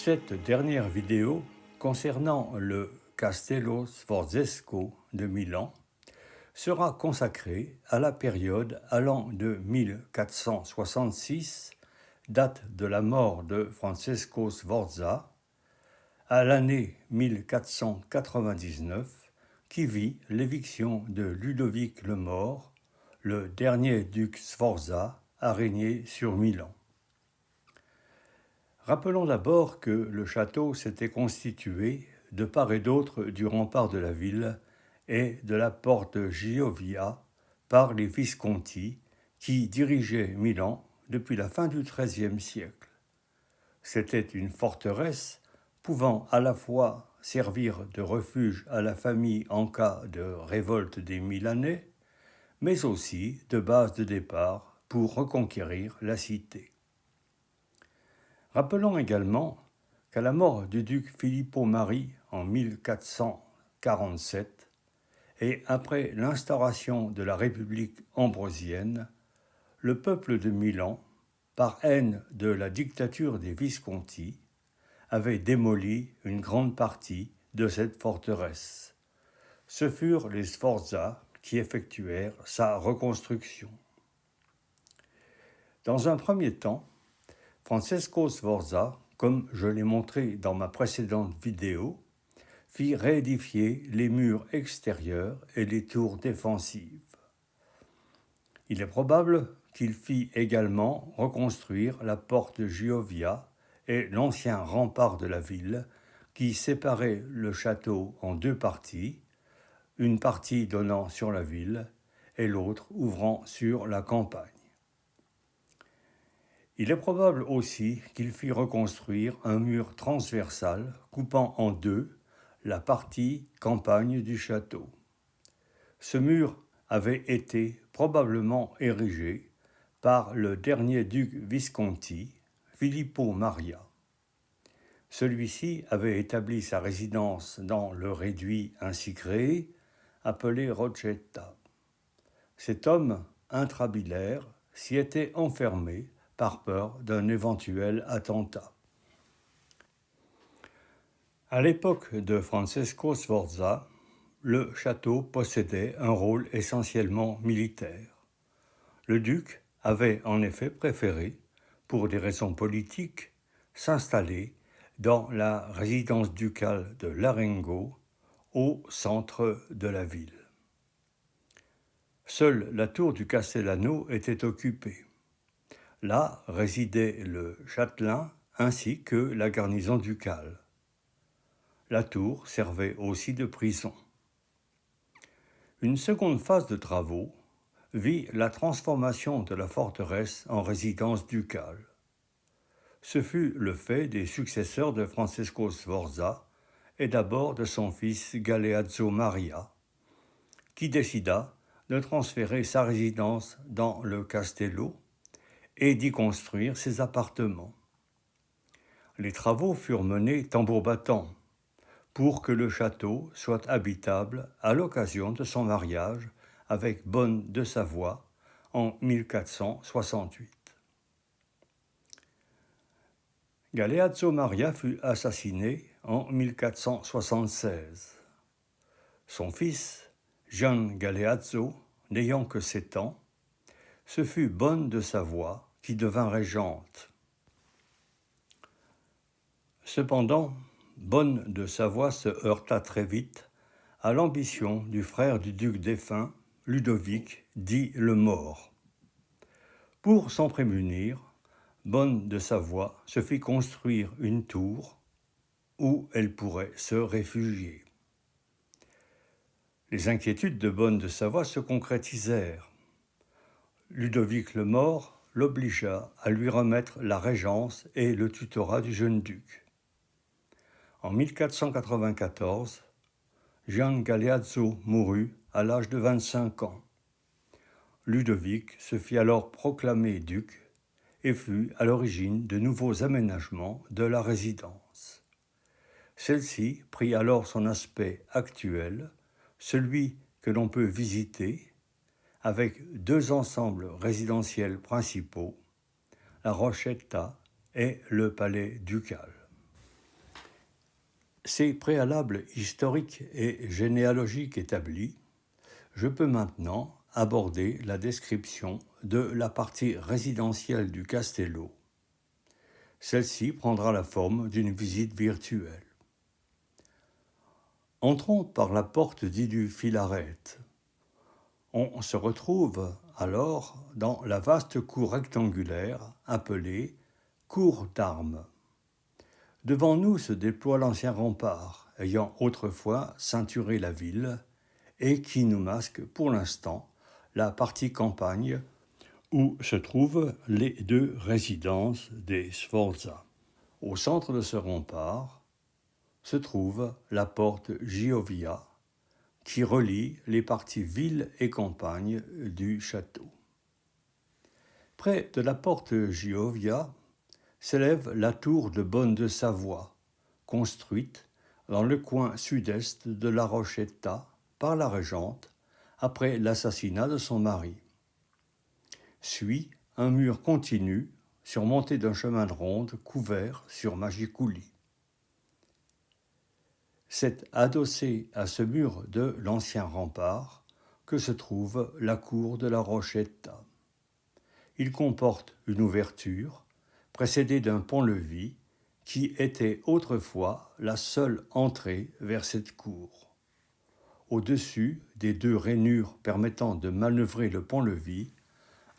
Cette dernière vidéo concernant le Castello Sforzesco de Milan sera consacrée à la période allant de 1466, date de la mort de Francesco Sforza, à l'année 1499, qui vit l'éviction de Ludovic le Mort, le dernier duc Sforza à régner sur Milan. Rappelons d'abord que le château s'était constitué de part et d'autre du rempart de la ville et de la porte Giovia par les Visconti qui dirigeaient Milan depuis la fin du XIIIe siècle. C'était une forteresse pouvant à la fois servir de refuge à la famille en cas de révolte des Milanais, mais aussi de base de départ pour reconquérir la cité. Rappelons également qu'à la mort du duc Filippo Mari en 1447 et après l'instauration de la République ambrosienne, le peuple de Milan, par haine de la dictature des Visconti, avait démoli une grande partie de cette forteresse. Ce furent les Sforza qui effectuèrent sa reconstruction. Dans un premier temps, Francesco Sforza, comme je l'ai montré dans ma précédente vidéo, fit réédifier les murs extérieurs et les tours défensives. Il est probable qu'il fit également reconstruire la porte Giovia et l'ancien rempart de la ville qui séparait le château en deux parties, une partie donnant sur la ville et l'autre ouvrant sur la campagne. Il est probable aussi qu'il fit reconstruire un mur transversal coupant en deux la partie campagne du château. Ce mur avait été probablement érigé par le dernier duc Visconti, Filippo Maria. Celui-ci avait établi sa résidence dans le réduit ainsi créé, appelé Rocetta. Cet homme intrabilaire s'y était enfermé par peur d'un éventuel attentat. À l'époque de Francesco Sforza, le château possédait un rôle essentiellement militaire. Le duc avait en effet préféré, pour des raisons politiques, s'installer dans la résidence ducale de Larengo, au centre de la ville. Seule la tour du Castellano était occupée. Là résidait le châtelain ainsi que la garnison ducale. La tour servait aussi de prison. Une seconde phase de travaux vit la transformation de la forteresse en résidence ducale. Ce fut le fait des successeurs de Francesco Sforza et d'abord de son fils Galeazzo Maria, qui décida de transférer sa résidence dans le Castello et d'y construire ses appartements. Les travaux furent menés tambour battant pour que le château soit habitable à l'occasion de son mariage avec Bonne de Savoie en 1468. Galeazzo Maria fut assassiné en 1476. Son fils, Gian Galeazzo, n'ayant que 7 ans, ce fut Bonne de Savoie qui devint régente. Cependant, Bonne de Savoie se heurta très vite à l'ambition du frère du duc défunt, Ludovic, dit le Mort. Pour s'en prémunir, Bonne de Savoie se fit construire une tour où elle pourrait se réfugier. Les inquiétudes de Bonne de Savoie se concrétisèrent. Ludovic le Mort l'obligea à lui remettre la régence et le tutorat du jeune duc. En 1494, Gian Galeazzo mourut à l'âge de 25 ans. Ludovic se fit alors proclamer duc et fut à l'origine de nouveaux aménagements de la résidence. Celle-ci prit alors son aspect actuel, celui que l'on peut visiter, avec 2 ensembles résidentiels principaux, la Rocetta et le palais ducal. Ces préalables historiques et généalogiques établis, je peux maintenant aborder la description de la partie résidentielle du Castello. Celle-ci prendra la forme d'une visite virtuelle. Entrons par la porte dite du Filaret. On se retrouve alors dans la vaste cour rectangulaire appelée cour d'armes. Devant nous se déploie l'ancien rempart, ayant autrefois ceinturé la ville, et qui nous masque pour l'instant la partie campagne où se trouvent les deux résidences des Sforza. Au centre de ce rempart se trouve la porte Giovia, qui relie les parties ville et campagne du château. Près de la porte Giovia s'élève la tour de Bonne de Savoie, construite dans le coin sud-est de la Rochetta par la régente après l'assassinat de son mari. Suit un mur continu surmonté d'un chemin de ronde couvert sur Magicoulis. C'est adossé à ce mur de l'ancien rempart que se trouve la cour de la Rochetta. Il comporte une ouverture précédée d'un pont-levis qui était autrefois la seule entrée vers cette cour. Au-dessus des deux rainures permettant de manœuvrer le pont-levis,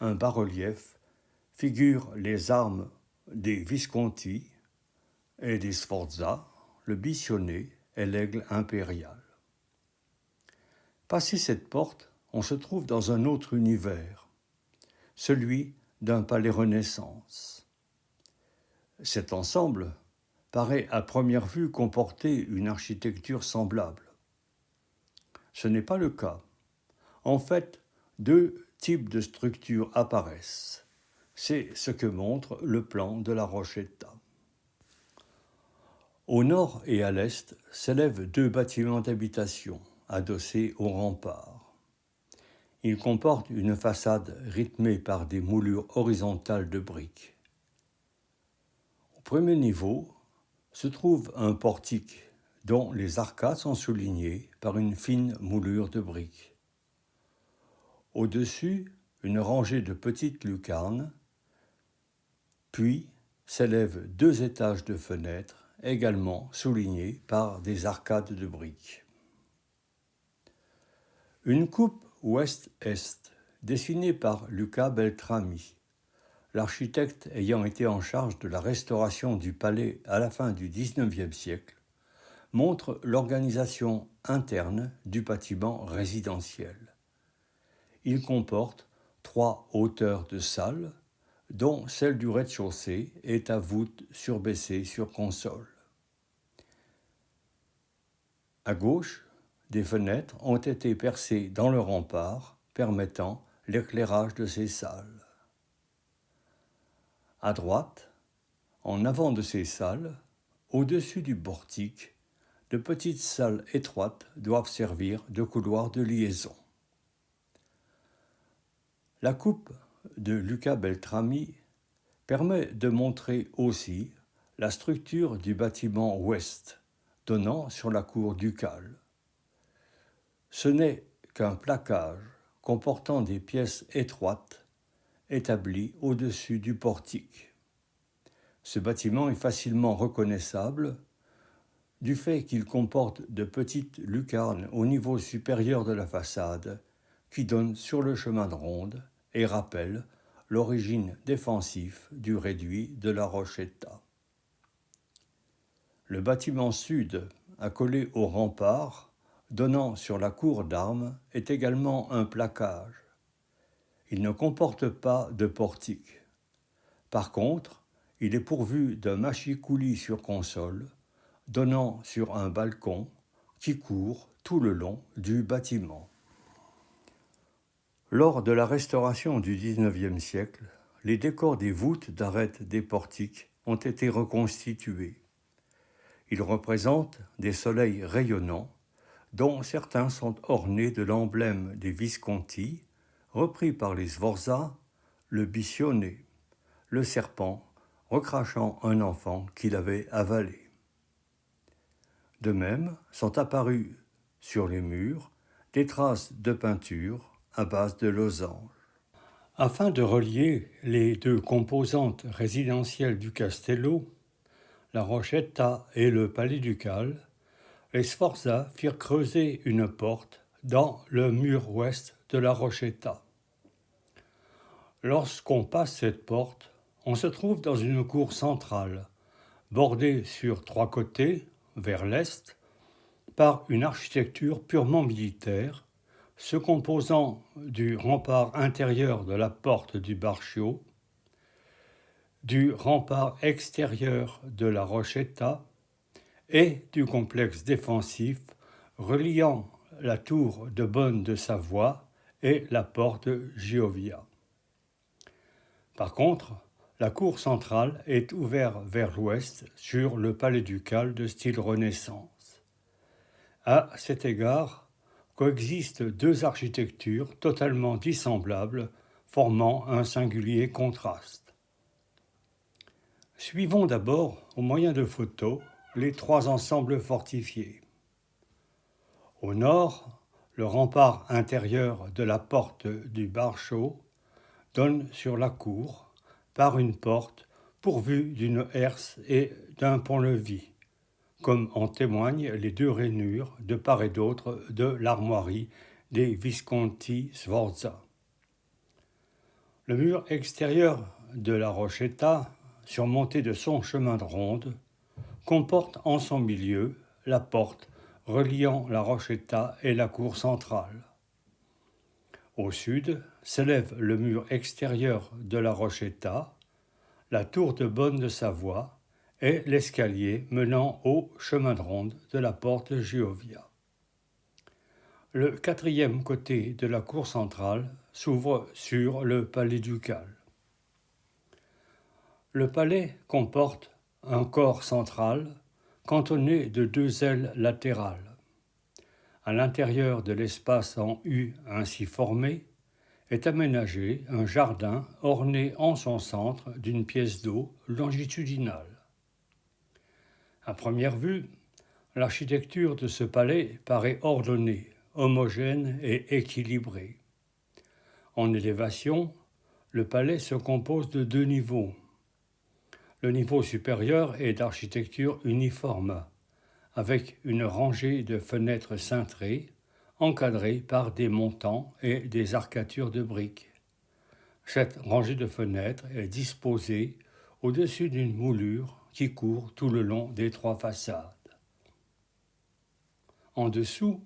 un bas-relief figure les armes des Visconti et des Sforza, le biçonnet et l'aigle impérial. Passé cette porte, on se trouve dans un autre univers, celui d'un palais Renaissance. Cet ensemble paraît à première vue comporter une architecture semblable. Ce n'est pas le cas. En fait, deux types de structures apparaissent. C'est ce que montre le plan de la Rochetta. Au nord et à l'est s'élèvent deux bâtiments d'habitation adossés au rempart. Ils comportent une façade rythmée par des moulures horizontales de briques. Au premier niveau se trouve un portique dont les arcades sont soulignées par une fine moulure de briques. Au-dessus, une rangée de petites lucarnes, puis s'élèvent deux étages de fenêtres également soulignés par des arcades de briques. Une coupe ouest-est, dessinée par Luca Beltrami, l'architecte ayant été en charge de la restauration du palais à la fin du XIXe siècle, montre l'organisation interne du bâtiment résidentiel. Il comporte 3 hauteurs de salles, dont celle du rez-de-chaussée est à voûte surbaissée sur console. À gauche, des fenêtres ont été percées dans le rempart, permettant l'éclairage de ces salles. À droite, en avant de ces salles, au-dessus du portique, de petites salles étroites doivent servir de couloir de liaison. La coupe de Luca Beltrami permet de montrer aussi la structure du bâtiment ouest, donnant sur la cour ducale. Ce n'est qu'un plaquage comportant des pièces étroites établies au-dessus du portique. Ce bâtiment est facilement reconnaissable du fait qu'il comporte de petites lucarnes au niveau supérieur de la façade qui donnent sur le chemin de ronde et rappellent l'origine défensive du réduit de la Rochetta. Le bâtiment sud, accolé au rempart, donnant sur la cour d'armes, est également un plaquage. Il ne comporte pas de portique. Par contre, il est pourvu d'un machicoulis sur console, donnant sur un balcon qui court tout le long du bâtiment. Lors de la restauration du XIXe siècle, les décors des voûtes d'arêtes des portiques ont été reconstitués. Ils représentent des soleils rayonnants, dont certains sont ornés de l'emblème des Visconti, repris par les Sforza, le biçonnet, le serpent recrachant un enfant qu'il avait avalé. De même, sont apparues sur les murs des traces de peinture à base de losanges. Afin de relier les deux composantes résidentielles du Castello, la Rochetta et le Palais ducal, les Sforza firent creuser une porte dans le mur ouest de la Rochetta. Lorsqu'on passe cette porte, on se trouve dans une cour centrale, bordée sur trois côtés, vers l'est, par une architecture purement militaire, se composant du rempart intérieur de la porte du Barccio, du rempart extérieur de la Rochetta et du complexe défensif reliant la tour de Bonne de Savoie et la porte Giovia. Par contre, la cour centrale est ouverte vers l'ouest sur le palais ducal de style Renaissance. À cet égard, coexistent deux architectures totalement dissemblables, formant un singulier contraste. Suivons d'abord, au moyen de photos, les trois ensembles fortifiés. Au nord, le rempart intérieur de la porte du Barccio donne sur la cour par une porte pourvue d'une herse et d'un pont-levis, comme en témoignent les deux rainures de part et d'autre de l'armoirie des Visconti Sforza. Le mur extérieur de la Rochetta, surmonté de son chemin de ronde, comporte en son milieu la porte reliant la Rochetta et la cour centrale. Au sud s'élève le mur extérieur de la Rochetta, la tour de Bonne de Savoie et l'escalier menant au chemin de ronde de la porte Giovia. Le quatrième côté de la cour centrale s'ouvre sur le palais ducal. Le palais comporte un corps central cantonné de deux ailes latérales. À l'intérieur de l'espace en U ainsi formé est aménagé un jardin orné en son centre d'une pièce d'eau longitudinale. À première vue, l'architecture de ce palais paraît ordonnée, homogène et équilibrée. En élévation, le palais se compose de deux niveaux. Le niveau supérieur est d'architecture uniforme, avec une rangée de fenêtres cintrées, encadrées par des montants et des arcatures de briques. Cette rangée de fenêtres est disposée au-dessus d'une moulure qui court tout le long des trois façades. En dessous,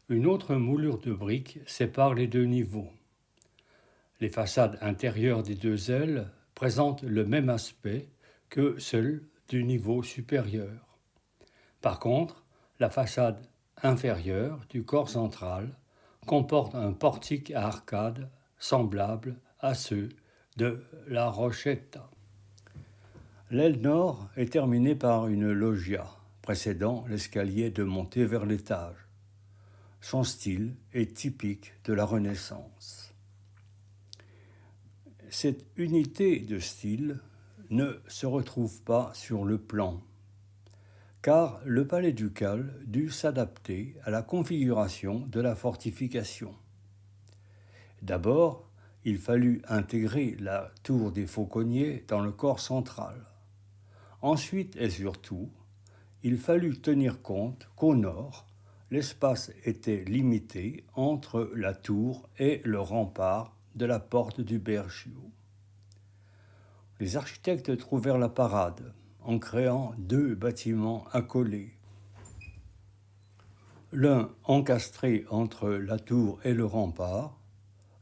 une autre moulure de briques sépare les deux niveaux. Les façades intérieures des deux ailes présentent le même aspect que celles du niveau supérieur. Par contre, la façade inférieure du corps central comporte un portique à arcades semblable à ceux de la Rochetta. L'aile nord est terminée par une loggia, précédant l'escalier de montée vers l'étage. Son style est typique de la Renaissance. Cette unité de style ne se retrouve pas sur le plan, car le palais ducal dut s'adapter à la configuration de la fortification. D'abord, il fallut intégrer la tour des Fauconniers dans le corps central. Ensuite et surtout, il fallut tenir compte qu'au nord, l'espace était limité entre la tour et le rempart de la porte du Barccio. Les architectes trouvèrent la parade en créant deux bâtiments accolés, l'un encastré entre la tour et le rempart,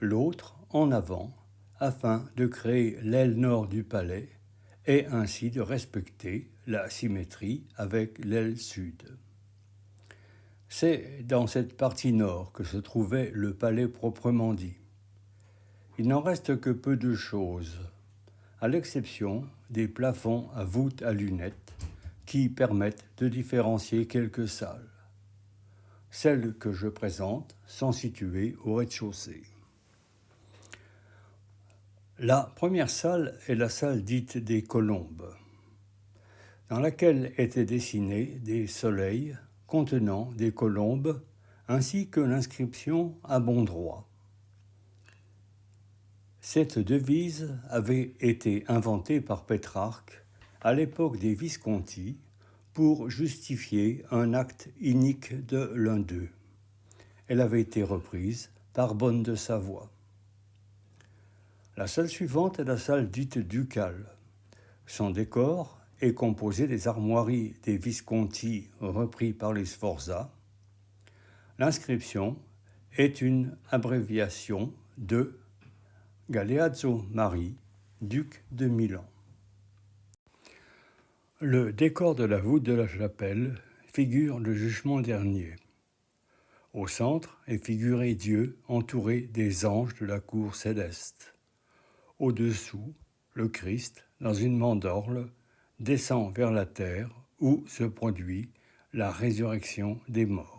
l'autre en avant, afin de créer l'aile nord du palais et ainsi de respecter la symétrie avec l'aile sud. C'est dans cette partie nord que se trouvait le palais proprement dit. Il n'en reste que peu de choses, à l'exception des plafonds à voûte à lunettes qui permettent de différencier quelques salles. Celles que je présente sont situées au rez-de-chaussée. La première salle est la salle dite des Colombes, dans laquelle étaient dessinés des soleils contenant des colombes ainsi que l'inscription à bon droit. Cette devise avait été inventée par Pétrarque à l'époque des Visconti pour justifier un acte inique de l'un d'eux. Elle avait été reprise par Bonne de Savoie. La salle suivante est la salle dite ducale. Son décor est composé des armoiries des Visconti repris par les Sforza. L'inscription est une abréviation de Galeazzo Mari, duc de Milan. Le décor de la voûte de la chapelle figure le jugement dernier. Au centre est figuré Dieu entouré des anges de la cour céleste. Au-dessous, le Christ, dans une mandorle, descend vers la terre où se produit la résurrection des morts.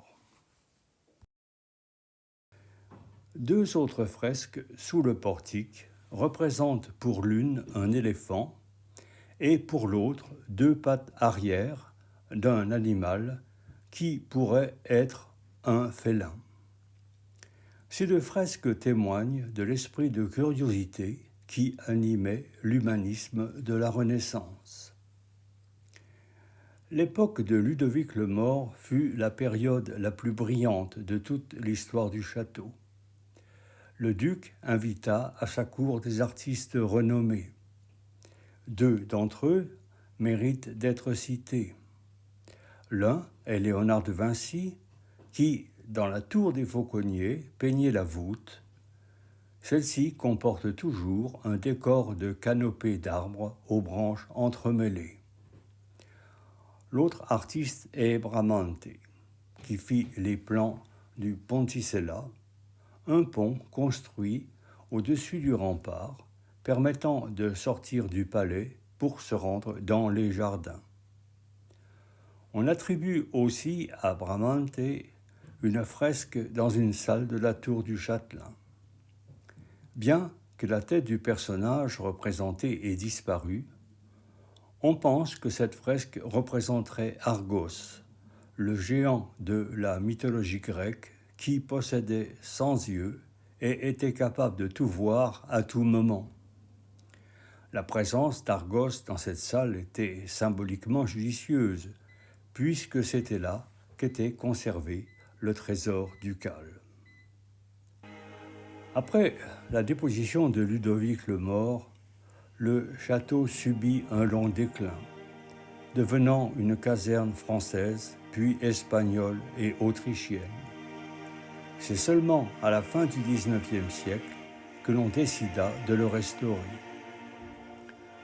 Deux autres fresques sous le portique représentent pour l'une un éléphant et pour l'autre deux pattes arrière d'un animal qui pourrait être un félin. Ces deux fresques témoignent de l'esprit de curiosité qui animait l'humanisme de la Renaissance. L'époque de Ludovic le Mort fut la période la plus brillante de toute l'histoire du château. Le duc invita à sa cour des artistes renommés. Deux d'entre eux méritent d'être cités. L'un est Léonard de Vinci, qui, dans la tour des Fauconniers, peignait la voûte. Celle-ci comporte toujours un décor de canopée d'arbres aux branches entremêlées. L'autre artiste est Bramante, qui fit les plans du Ponticella, un pont construit au-dessus du rempart, permettant de sortir du palais pour se rendre dans les jardins. On attribue aussi à Bramante une fresque dans une salle de la tour du Châtelain. Bien que la tête du personnage représenté ait disparu, on pense que cette fresque représenterait Argos, le géant de la mythologie grecque qui possédait 100 yeux et était capable de tout voir à tout moment. La présence d'Argos dans cette salle était symboliquement judicieuse, puisque c'était là qu'était conservé le trésor ducal. Après la déposition de Ludovic le Mort, le château subit un long déclin, devenant une caserne française, puis espagnole et autrichienne. C'est seulement à la fin du XIXe siècle que l'on décida de le restaurer.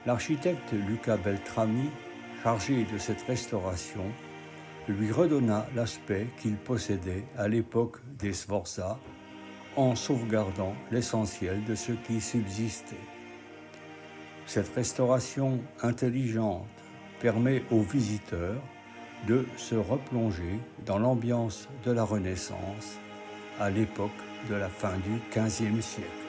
L'architecte Luca Beltrami, chargé de cette restauration, lui redonna l'aspect qu'il possédait à l'époque des Sforza, en sauvegardant l'essentiel de ce qui subsistait. Cette restauration intelligente permet aux visiteurs de se replonger dans l'ambiance de la Renaissance à l'époque de la fin du XVe siècle.